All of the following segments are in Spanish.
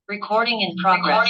Recording in progress.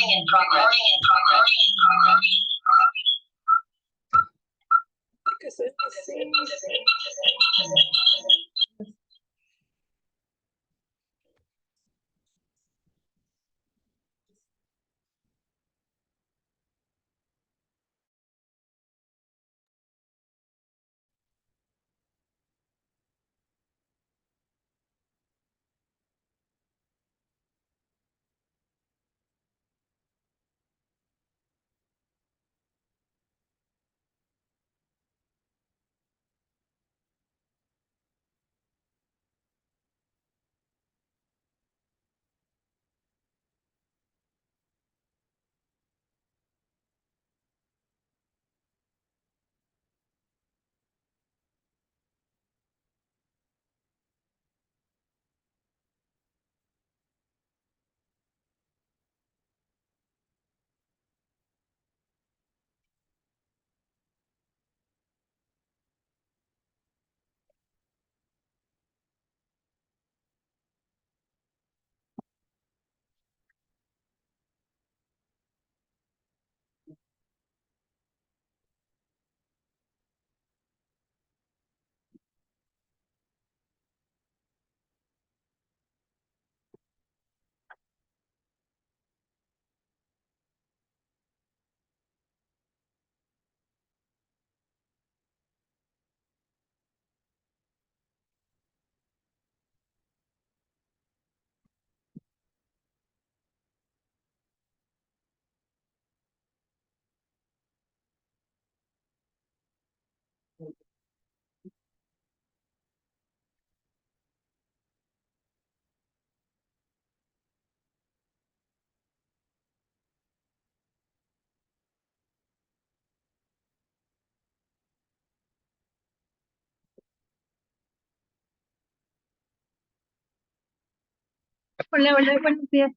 Hola, hola, buenos días.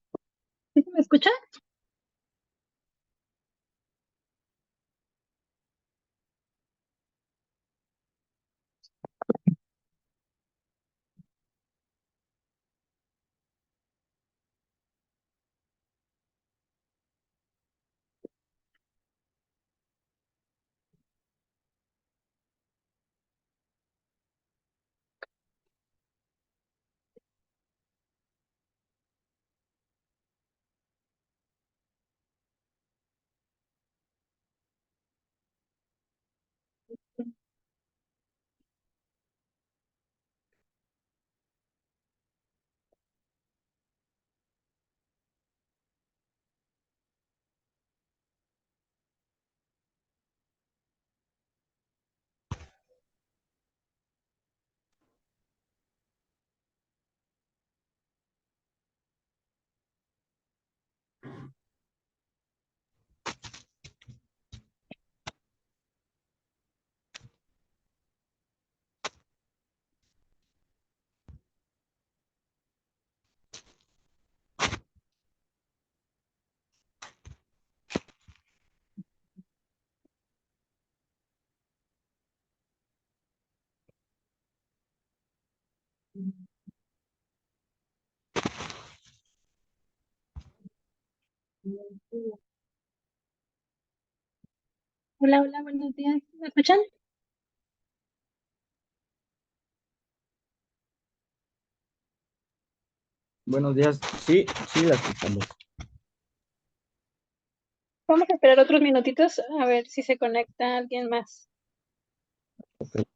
¿Sí se me escucha? Hola, hola, buenos días. ¿Me escuchan? Buenos días. Sí, sí, la escuchamos. Vamos a esperar otros minutitos a ver si se conecta alguien más. Ok.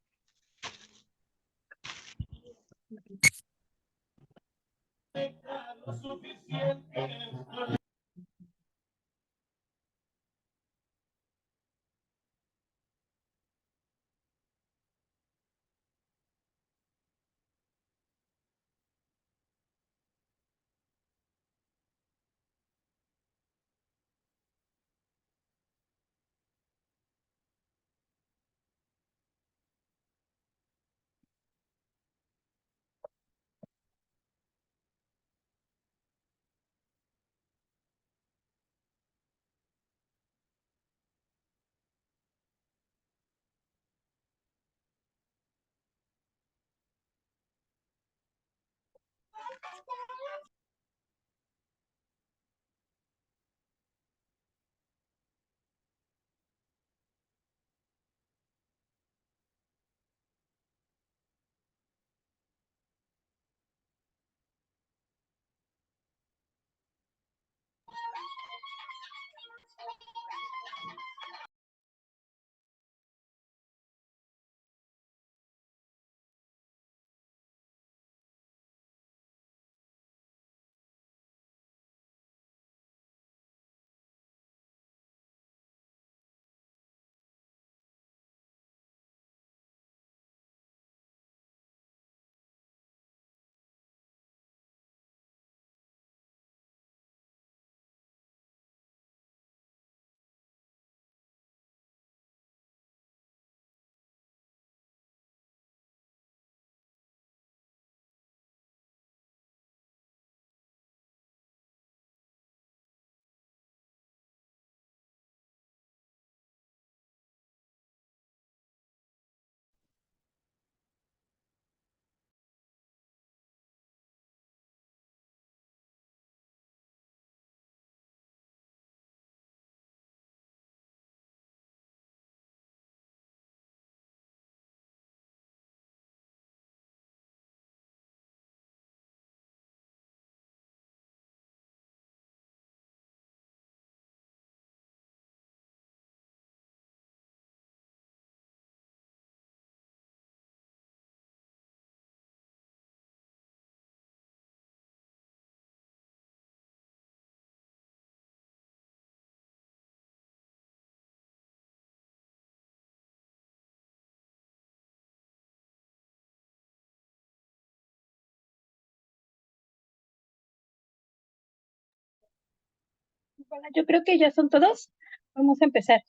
Bueno, yo creo que ya son todos. Vamos a empezar.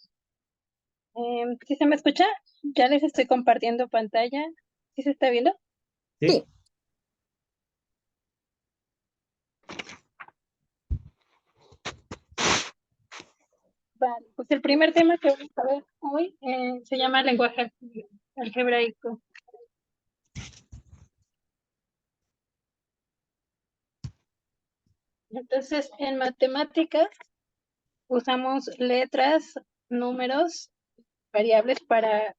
¿Sí se me escucha? Ya les estoy compartiendo pantalla. ¿Sí se está viendo? Sí. Vale, pues el primer tema que vamos a ver hoy se llama lenguaje algebraico. Entonces, en matemáticas usamos letras, números, variables para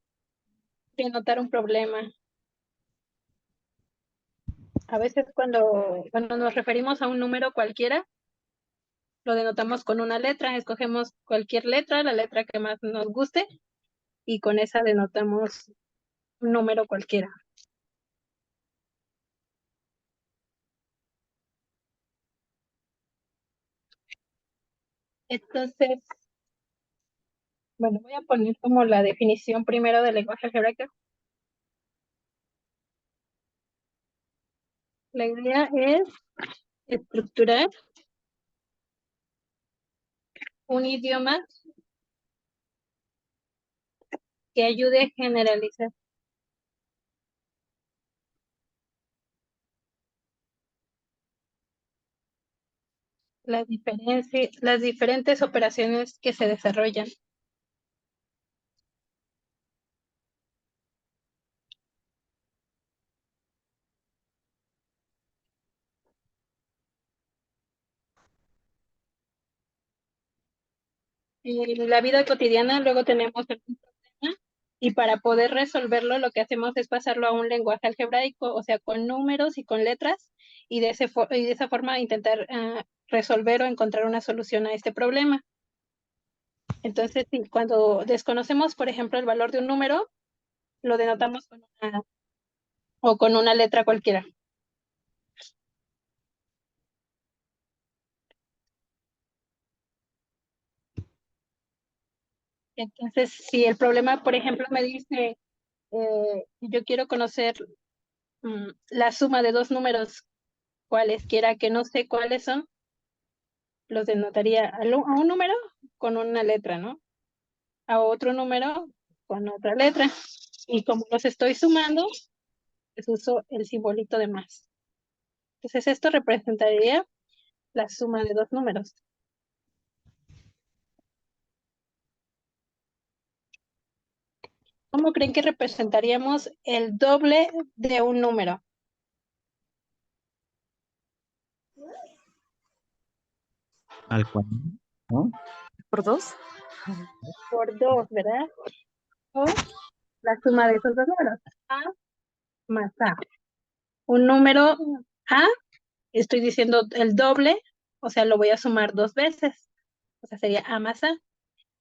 denotar un problema. A veces cuando nos referimos a un número cualquiera, lo denotamos con una letra, escogemos cualquier letra, la letra que más nos guste, y con esa denotamos un número cualquiera. Entonces, bueno, voy a poner como la definición primero del lenguaje algebraico. La idea es estructurar un idioma que ayude a generalizar las diferentes operaciones que se desarrollan. En la vida cotidiana luego tenemos algún problema y para poder resolverlo lo que hacemos es pasarlo a un lenguaje algebraico, o sea, con números y con letras, y de esa forma intentar resolver o encontrar una solución a este problema. Entonces, sí, cuando desconocemos, por ejemplo, el valor de un número, lo denotamos con una letra cualquiera. Entonces, si el problema, por ejemplo, me dice, yo quiero conocer la suma de dos números cualesquiera que no sé cuáles son, los denotaría a un número con una letra, ¿no? A otro número con otra letra. Y como los estoy sumando, pues uso el simbolito de más. Entonces esto representaría la suma de dos números. ¿Cómo creen que representaríamos el doble de un número? Al cuadrado, ¿no? ¿Por dos? Por dos, ¿verdad? O la suma de esos dos números. A más A. Un número A, estoy diciendo el doble, o sea, lo voy a sumar dos veces. O sea, sería A más A,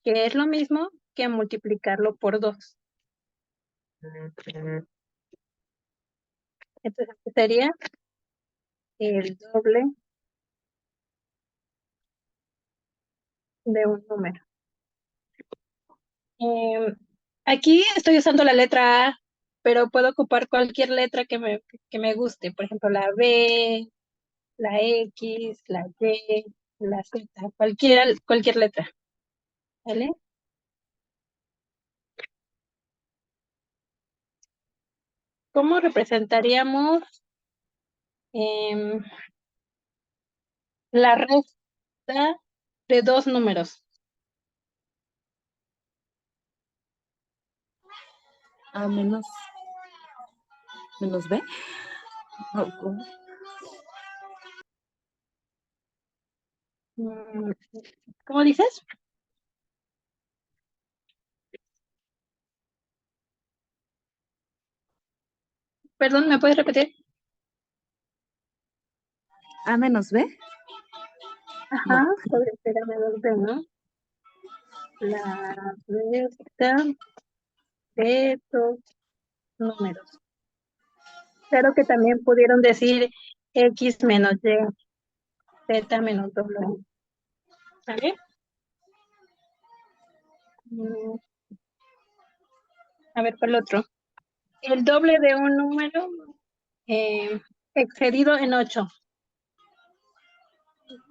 que es lo mismo que multiplicarlo por dos. Entonces, sería el doble de un número. Aquí estoy usando la letra A, pero puedo ocupar cualquier letra que me guste. Por ejemplo, la B, la X, la Y, la Z, cualquier letra. ¿Vale? ¿Cómo representaríamos la resta de dos números? A menos B. No, ¿cómo? ¿Cómo dices? Perdón, ¿me puedes repetir? A menos B. Ajá, podría ser a menos B, ¿no? La resta de dos números. Claro que también pudieron decir X menos Y, Z menos W. ¿Vale? Mm, A ver, por el otro. El doble de un número excedido en 8.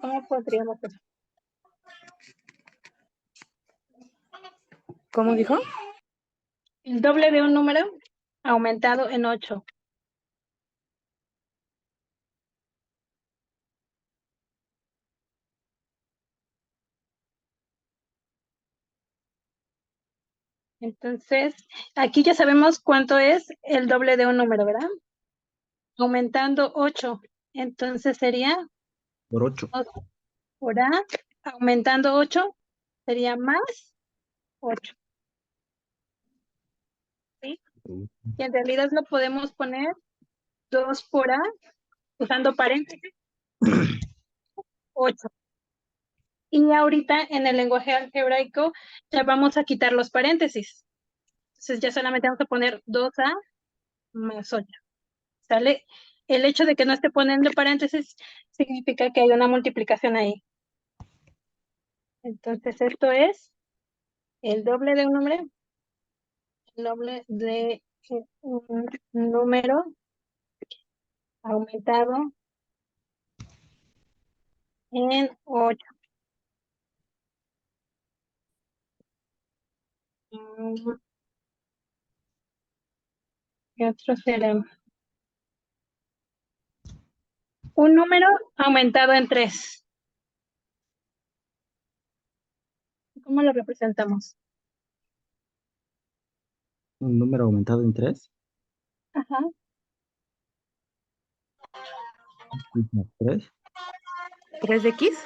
¿Cómo podríamos hacer? ¿Cómo dijo? El doble de un número aumentado en 8. Entonces, aquí ya sabemos cuánto es el doble de un número, ¿verdad? Aumentando 8. Entonces sería Por 8. 2 por A, aumentando 8, sería más 8. ¿Sí? Y en realidad lo podemos poner 2 por A, usando paréntesis, 8. Y ahorita en el lenguaje algebraico ya vamos a quitar los paréntesis. Entonces ya solamente vamos a poner 2A más 8. ¿Sale? El hecho de que no esté poniendo paréntesis significa que hay una multiplicación ahí. Entonces esto es el doble de un número, el doble de un número aumentado en 8. ¿Qué otro será? Un número aumentado en 3. ¿Cómo lo representamos? Un número aumentado en 3. Ajá. 3. 3x.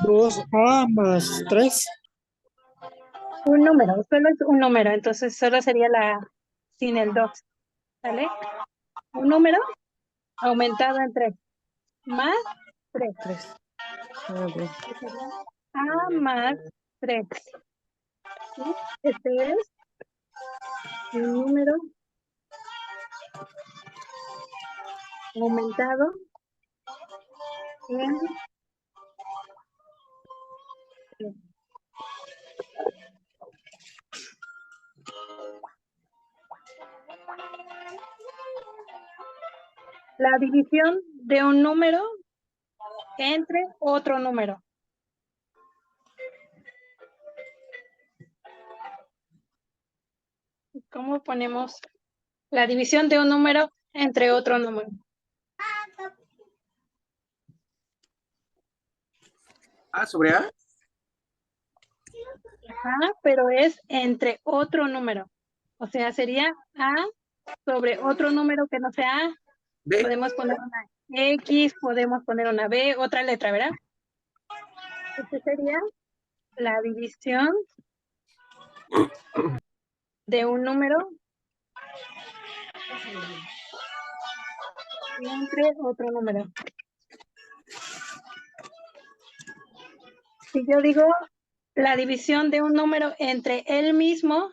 2A más 3. Un número, solo es un número, entonces solo sería la sin el 2. ¿Sale? Un número aumentado en 3. Más 3. 3. Ah, bien. A más 3. ¿Sí? Este es un número aumentado en 3. La división de un número entre otro número. ¿Cómo ponemos la división de un número entre otro número? A sobre A. Ajá, pero es entre otro número. O sea, sería A sobre otro número que no sea A. B. Podemos poner una X, podemos poner una B, otra letra, ¿verdad? Este sería la división de un número entre otro número. Si yo digo la división de un número entre él mismo,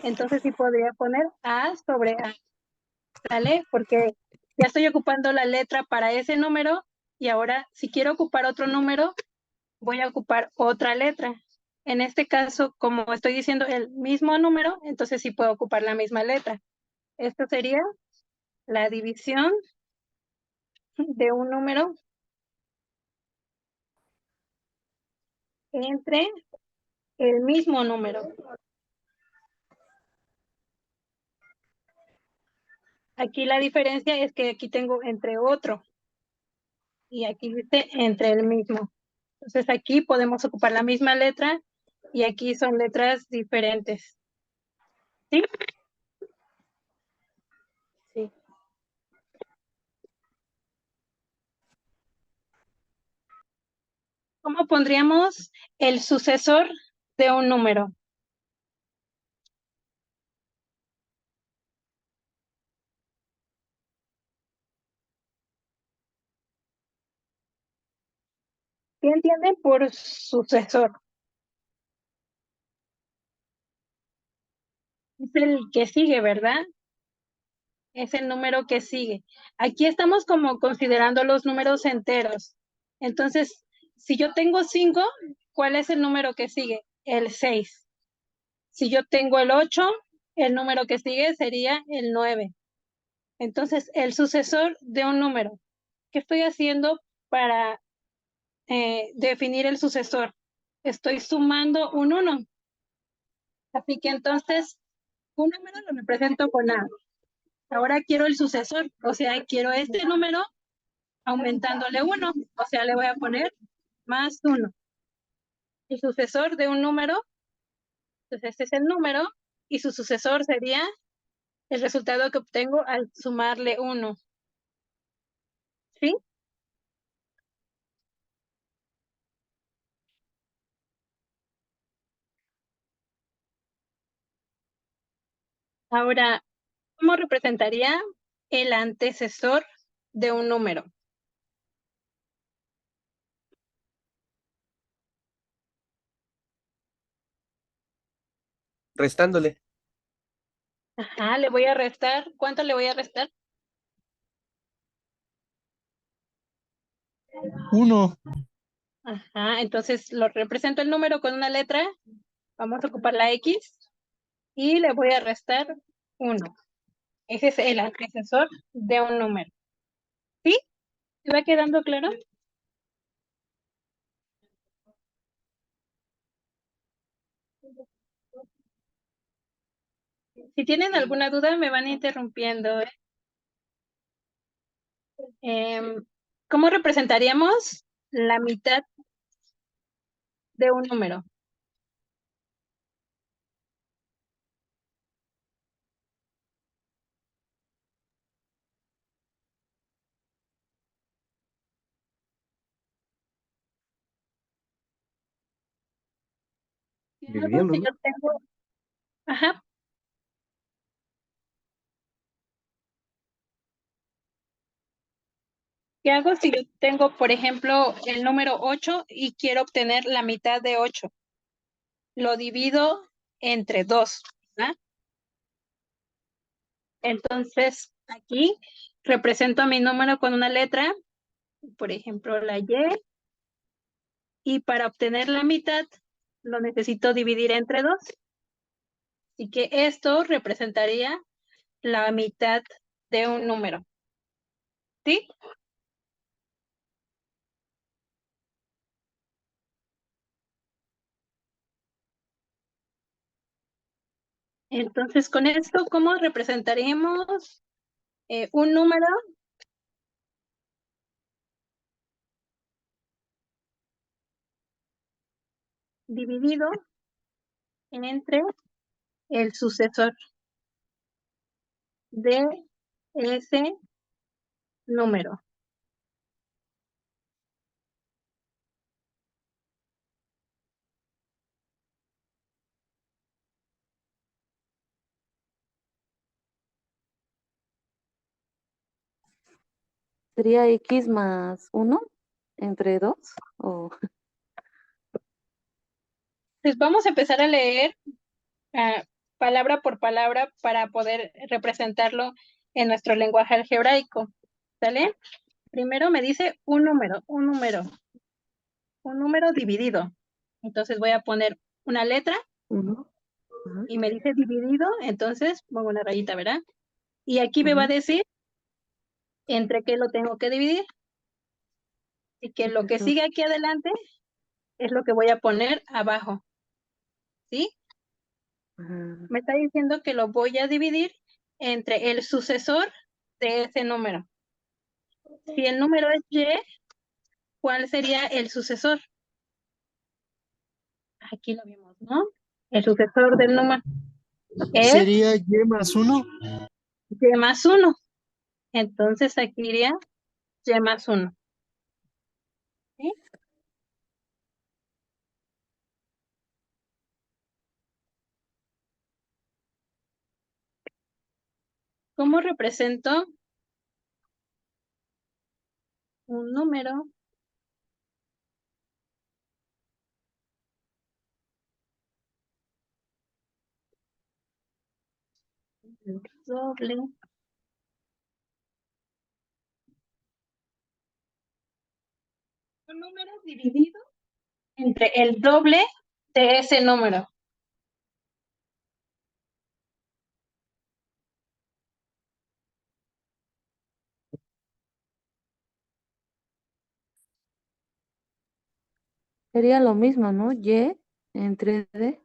entonces sí podría poner A sobre A, ¿sale? Porque ya estoy ocupando la letra para ese número y ahora si quiero ocupar otro número, voy a ocupar otra letra. En este caso, como estoy diciendo el mismo número, entonces sí puedo ocupar la misma letra. Esto sería la división de un número entre el mismo número. Aquí la diferencia es que aquí tengo entre otro y aquí dice entre el mismo. Entonces aquí podemos ocupar la misma letra y aquí son letras diferentes. ¿Sí? Sí. ¿Cómo pondríamos el sucesor de un número? ¿Qué entienden por sucesor? Es el que sigue, ¿verdad? Es el número que sigue. Aquí estamos como considerando los números enteros. Entonces, si yo tengo 5, ¿cuál es el número que sigue? El 6. Si yo tengo el 8, el número que sigue sería el 9. Entonces, el sucesor de un número. ¿Qué estoy haciendo para definir el sucesor? Estoy sumando un 1. Así que entonces, un número lo represento con A. Ahora quiero el sucesor, o sea, quiero este número aumentándole 1, o sea, le voy a poner más 1. El sucesor de un número, entonces este es el número, y su sucesor sería el resultado que obtengo al sumarle 1. ¿Sí? Ahora, ¿cómo representaría el antecesor de un número? Restándole. Ajá, le voy a restar. ¿Cuánto le voy a restar? 1. Ajá, entonces lo represento el número con una letra. Vamos a ocupar la X y le voy a restar 1. Ese es el antecesor de un número. ¿Sí? ¿Se va quedando claro? Si tienen alguna duda, me van interrumpiendo. ¿Cómo representaríamos la mitad de un número? ¿Qué hago Dividiendo, si ¿no? yo tengo? Ajá. ¿Qué hago si yo tengo, por ejemplo, el número 8 y quiero obtener la mitad de 8? Lo divido entre 2, ¿verdad? Entonces, aquí represento a mi número con una letra, por ejemplo, la Y, y para obtener la mitad lo necesito dividir entre 2. Así que esto representaría la mitad de un número. ¿Sí? Entonces, con esto, ¿cómo representaríamos un número dividido entre el sucesor de ese número? ¿Sería X más 1 entre 2? O Pues vamos a empezar a leer ah, palabra por palabra para poder representarlo en nuestro lenguaje algebraico. ¿Sale? Primero me dice un número dividido. Entonces voy a poner una letra 1. Ajá, y me dice dividido, entonces pongo una rayita, ¿verdad? Y aquí me va a ajá. decir entre qué lo tengo que dividir. Y que lo que Sucesor. sigue aquí adelante es lo que voy a poner abajo. ¿Sí? Ajá. Me está diciendo que lo voy a dividir entre el sucesor de ese número. Si el número es Y, ¿cuál sería el sucesor? Aquí lo vimos, ¿no? El sucesor del número es Sería Y más 1. Y más 1. Entonces aquí iría Y más 1. ¿Sí? ¿Cómo represento un número doble? Un número dividido entre el doble de ese número. Sería lo mismo, ¿no? Y entre D.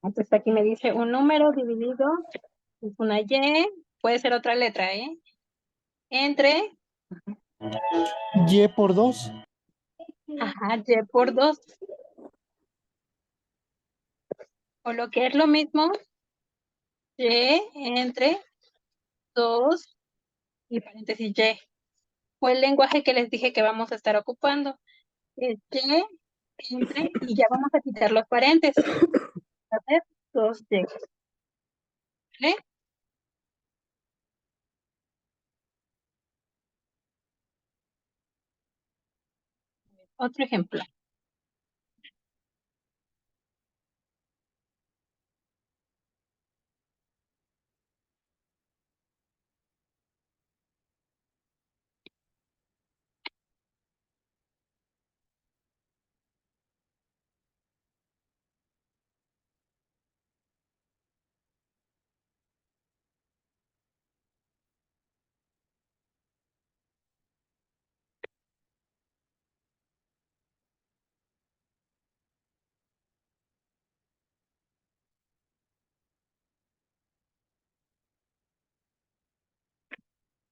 Entonces aquí me dice un número dividido, es una Y, puede ser otra letra, entre, Y por 2. ajá, Y por 2. O lo que es lo mismo, Y entre 2 y paréntesis Y. Fue el lenguaje que les dije que vamos a estar ocupando. Es Y entre, y ya vamos a quitar los paréntesis. A ver, 2Y. ¿Vale? Otro ejemplo.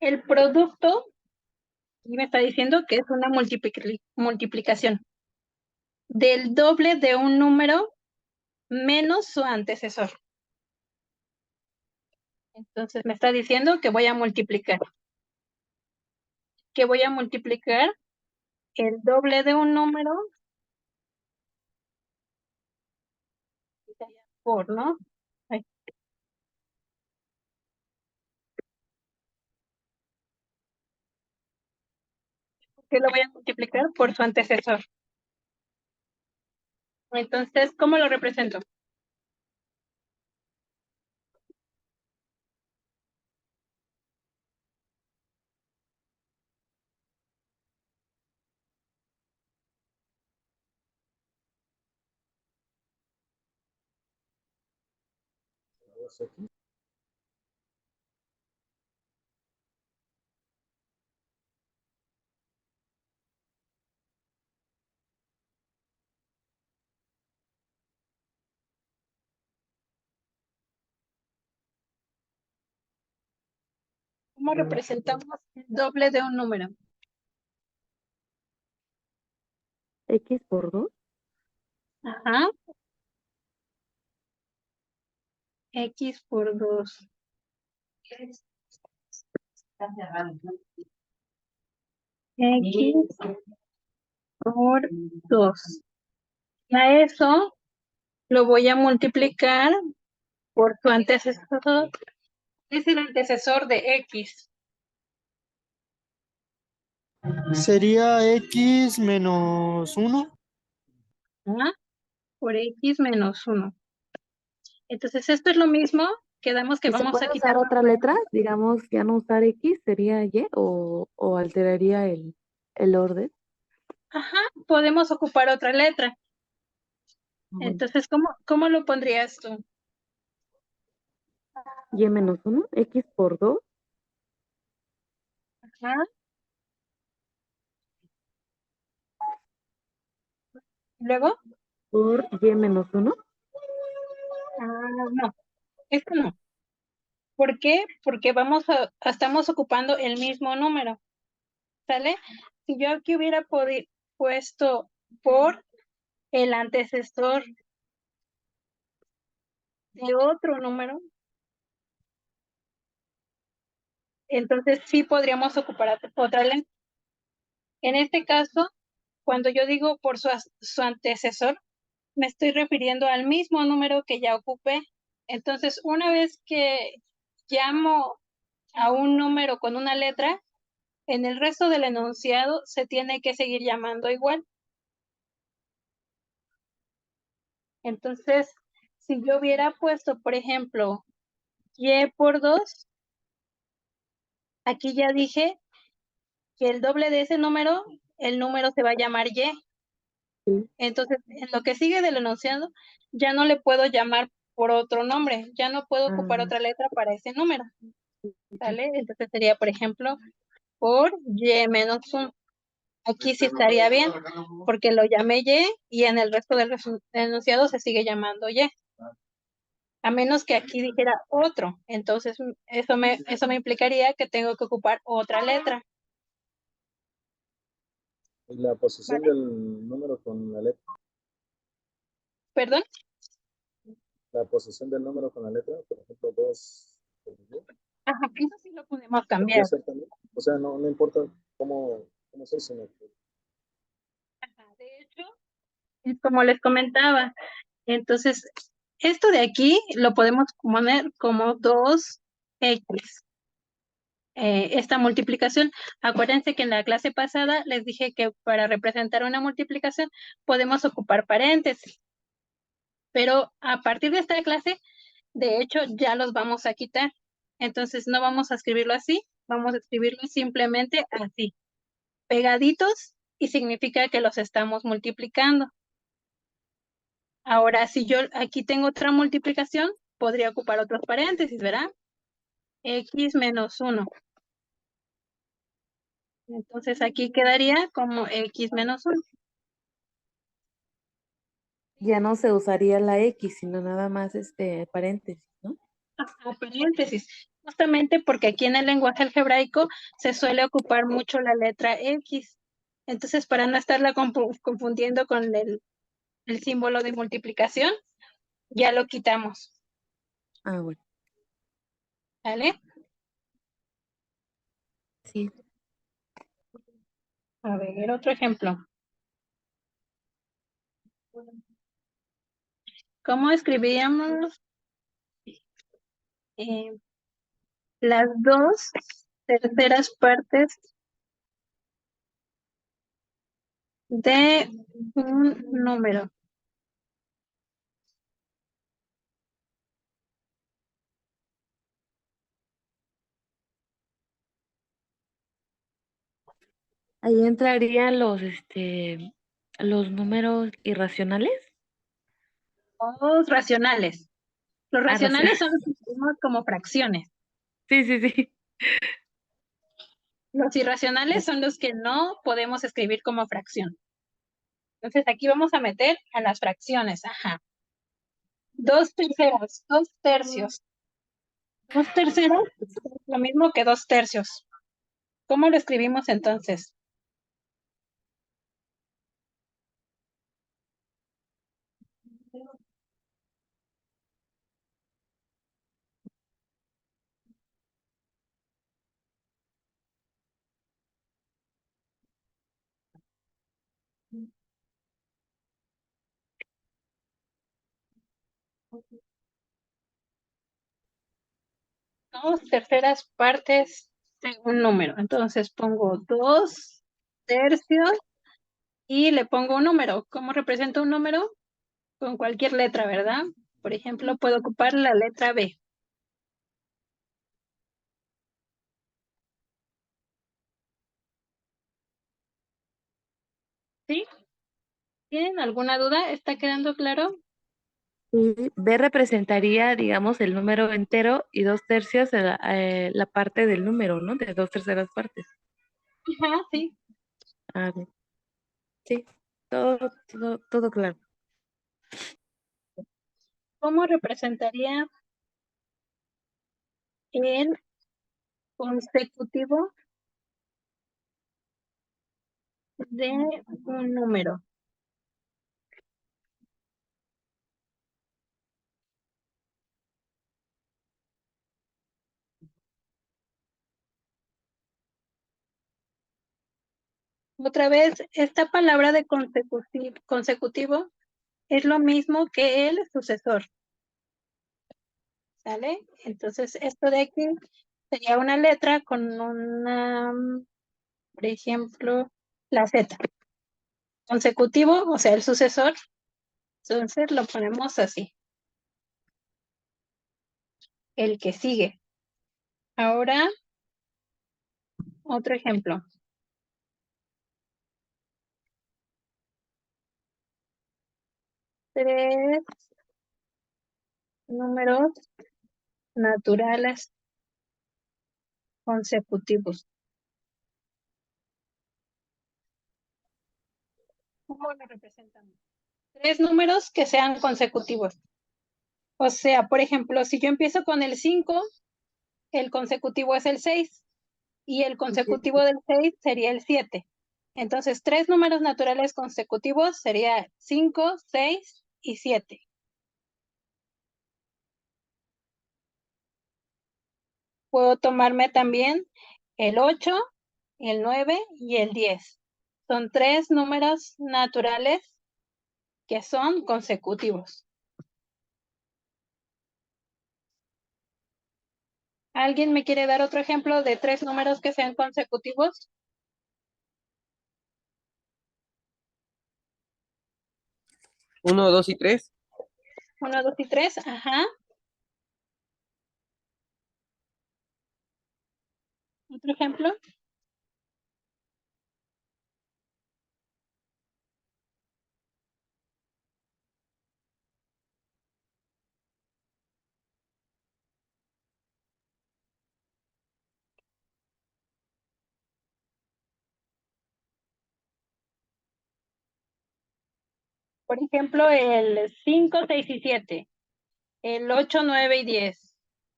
El producto, y me está diciendo que es una multiplicación del doble de un número menos su antecesor. Entonces me está diciendo que voy a multiplicar. Que voy a multiplicar el doble de un número por, ¿no? Ay, que lo voy a multiplicar por su antecesor. Entonces, ¿cómo lo represento? ¿Cómo representamos el doble de un número? X por 2. Ajá. X por 2. X por 2. Y a eso lo voy a multiplicar por su antecesor. Es el antecesor de X. Sería X menos 1. ¿Ah? Por X menos 1. Entonces, esto es lo mismo. Quedamos que ¿Y se vamos puede a quitar usar los otra letra? Digamos, ya no usar X, ¿sería Y o alteraría el orden? Ajá, podemos ocupar otra letra. Bueno, Entonces, ¿cómo lo pondrías tú? Y menos 1, X por 2. Ajá. Luego, Por Y menos 1. no, esto no. ¿Por qué? Porque estamos ocupando el mismo número. ¿Sale? Si yo aquí hubiera puesto por el antecesor de otro número, entonces sí podríamos ocupar otra letra. En este caso, cuando yo digo por su antecesor, me estoy refiriendo al mismo número que ya ocupé. Entonces, una vez que llamo a un número con una letra, en el resto del enunciado se tiene que seguir llamando igual. Entonces, si yo hubiera puesto, por ejemplo, Y por 2, aquí ya dije que el doble de ese número, el número se va a llamar Y. Sí. Entonces, en lo que sigue del enunciado, ya no le puedo llamar por otro nombre, ya no puedo ocupar Ah, otra letra para ese número, ¿sale? Entonces sería, por ejemplo, por Y menos 1. Aquí sí estaría bien, porque lo llamé Y y en el resto del enunciado se sigue llamando Y. a menos que aquí dijera otro. Entonces, eso me implicaría que tengo que ocupar otra letra. ¿Y la posición ¿Vale? del número con la letra? ¿Perdón? La posición del número con la letra, por ejemplo, 2, Ajá, eso sí lo podemos podría cambiar. ser también. O sea, no importa cómo se sino que Ajá, de hecho, es como les comentaba. Entonces, esto de aquí lo podemos poner como 2x. Esta multiplicación, acuérdense que en la clase pasada les dije que para representar una multiplicación podemos ocupar paréntesis, pero a partir de esta clase, de hecho, ya los vamos a quitar. Entonces, no vamos a escribirlo así, vamos a escribirlo simplemente así, pegaditos, y significa que los estamos multiplicando. Ahora, si yo aquí tengo otra multiplicación, podría ocupar otros paréntesis, ¿verdad? X menos 1. Entonces aquí quedaría como X menos 1. Ya no se usaría la X, sino nada más paréntesis, ¿no? Ajá, paréntesis. Justamente porque aquí en el lenguaje algebraico se suele ocupar mucho la letra X. Entonces, para no estarla confundiendo con el símbolo de multiplicación, ya lo quitamos. Ah, bueno, ¿Vale? sí. A ver, otro ejemplo. ¿Cómo escribiríamos las 2/3 de un número? Ahí entrarían los números irracionales. Los racionales. Los Ah, racionales son los que escribimos como fracciones. Sí, sí, sí. Los irracionales son los que no podemos escribir como fracción. Entonces aquí vamos a meter a las fracciones. Ajá. 2/3, 2/3. 2/3 es lo mismo que 2/3. ¿Cómo lo escribimos entonces? Dos terceras partes de un número. Entonces pongo 2/3 y le pongo un número. ¿Cómo represento un número? Con cualquier letra, ¿verdad? Por ejemplo, puedo ocupar la letra B. ¿Sí? ¿Tienen alguna duda? ¿Está quedando claro? Sí, B representaría, digamos, el número entero y 2/3 la parte del número, ¿no? De 2/3 partes. Ajá, sí. Ah, bien. Sí, todo claro. ¿Cómo representaría el consecutivo de un número? Otra vez, esta palabra de consecutivo es lo mismo que el sucesor. ¿Sale? Entonces, esto de aquí sería una letra con una, por ejemplo, la Z. Consecutivo, o sea, el sucesor. Entonces lo ponemos así. El que sigue. Ahora, otro ejemplo. 3 números naturales consecutivos. ¿Cómo lo representamos? 3 números que sean consecutivos. O sea, por ejemplo, si yo empiezo con el 5, el consecutivo es el 6 y el consecutivo del 6 sería el 7. Entonces, 3 números naturales consecutivos sería 5, 6 y 7. Puedo tomarme también el 8, el 9 y el 10. Son 3 números naturales que son consecutivos. ¿Alguien me quiere dar otro ejemplo de 3 números que sean consecutivos? 1, 2 y 3. 1, 2 y 3, ajá. Otro ejemplo. Por ejemplo, el 5, 6 y 7. El 8, 9 y 10.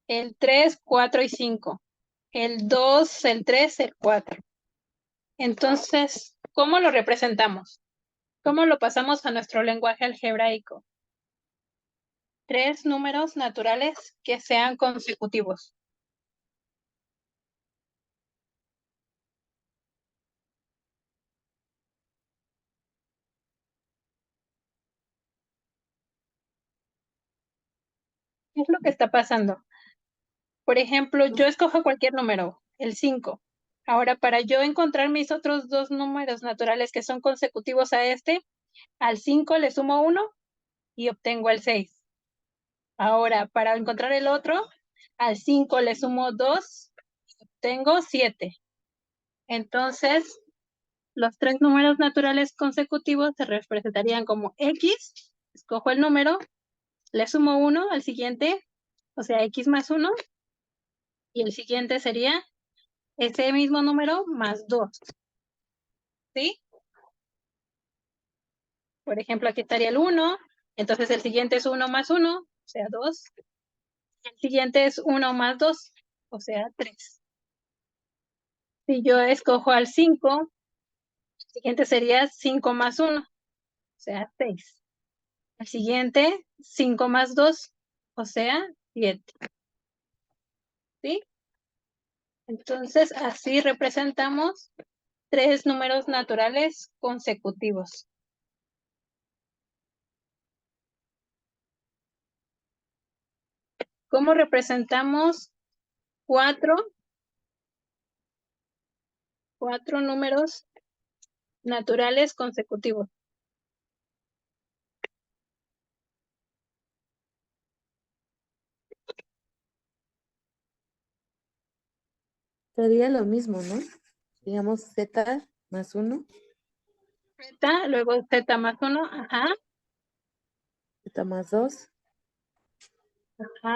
El 3, 4 y 5. El 2, el 3, el 4. Entonces, ¿cómo lo representamos? ¿Cómo lo pasamos a nuestro lenguaje algebraico? 3 números naturales que sean consecutivos. ¿Qué es lo que está pasando? Por ejemplo, yo escojo cualquier número, el 5. Ahora, para yo encontrar mis otros 2 números naturales que son consecutivos a este, al 5 le sumo 1 y obtengo el 6. Ahora, para encontrar el otro, al 5 le sumo 2, tengo 7. Entonces, los 3 números naturales consecutivos se representarían como X, escojo el número, le sumo 1 al siguiente, o sea, X más 1, y el siguiente sería ese mismo número más 2. ¿Sí? Por ejemplo, aquí estaría el 1, entonces el siguiente es 1 más 1, o sea, 2. El siguiente es 1 más 2, o sea, 3. Si yo escojo al 5, el siguiente sería 5 más 1, o sea, 6. El siguiente, 5 más 2, o sea, 7. ¿Sí? Entonces, así representamos 3 números naturales consecutivos. ¿Cómo representamos 4 números naturales consecutivos? Sería lo mismo, ¿no? Digamos Z más 1, Z, luego Z más 1, ajá, Z más 2, ajá,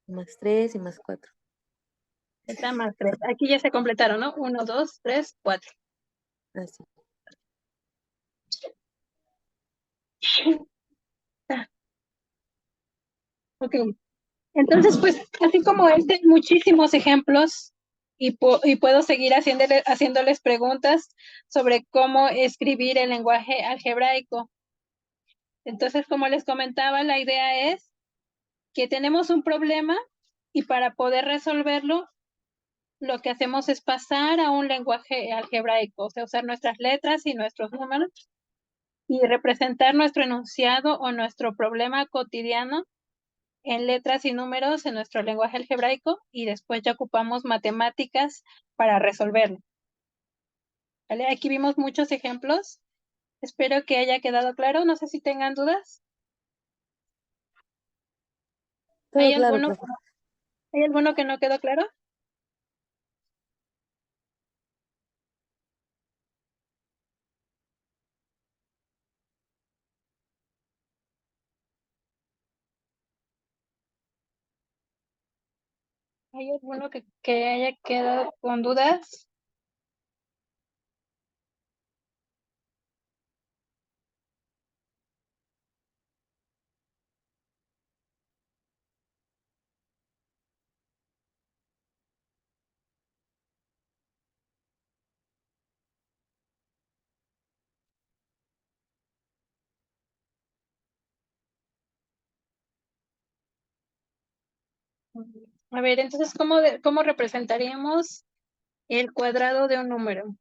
más 3 y más 4. Z más 3. Aquí ya se completaron, ¿no? 1, 2, 3, 4. Así. Ok. Entonces, pues, así como este, hay muchísimos ejemplos y puedo seguir haciéndoles preguntas sobre cómo escribir el lenguaje algebraico. Entonces, como les comentaba, la idea es que tenemos un problema y para poder resolverlo, lo que hacemos es pasar a un lenguaje algebraico, o sea, usar nuestras letras y nuestros números y representar nuestro enunciado o nuestro problema cotidiano en letras y números en nuestro lenguaje algebraico y después ya ocupamos matemáticas para resolverlo. ¿Vale? Aquí vimos muchos ejemplos. Espero que haya quedado claro. No sé si tengan dudas. Todo ¿Hay claro, alguno, profe. ¿Hay alguno que no quedó claro? ¿Hay alguno que haya quedado con dudas? A ver, entonces, ¿cómo representaríamos el cuadrado de un número?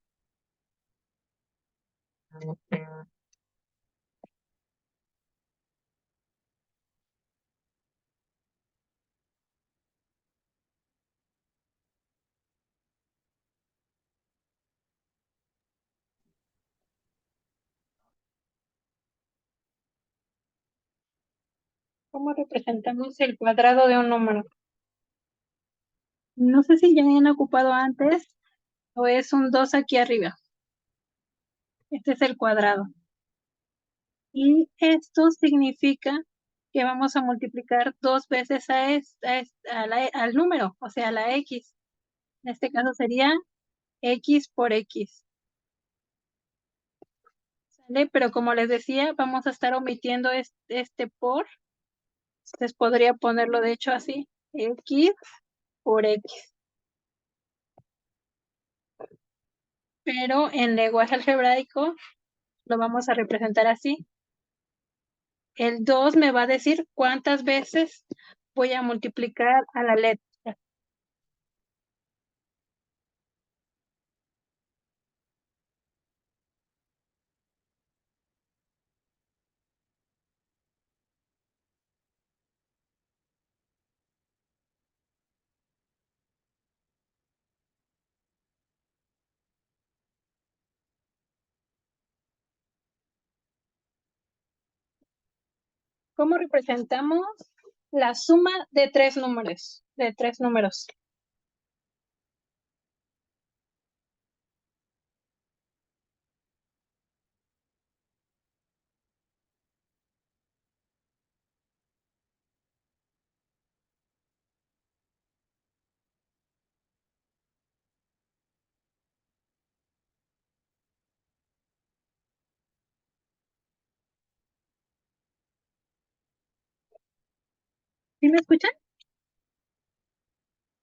¿Cómo representamos el cuadrado de un número? No sé si ya han ocupado antes o es un 2 aquí arriba. Este es el cuadrado. Y esto significa que vamos a multiplicar 2 veces al número, o sea, a la x. En este caso sería x por x. ¿Sale? Pero como les decía, vamos a estar omitiendo este por. Entonces podría ponerlo de hecho así, x por x. Pero en lenguaje algebraico lo vamos a representar así. El 2 me va a decir cuántas veces voy a multiplicar a la letra. ¿Cómo representamos la suma de tres números? De tres números. ¿Sí me escuchan?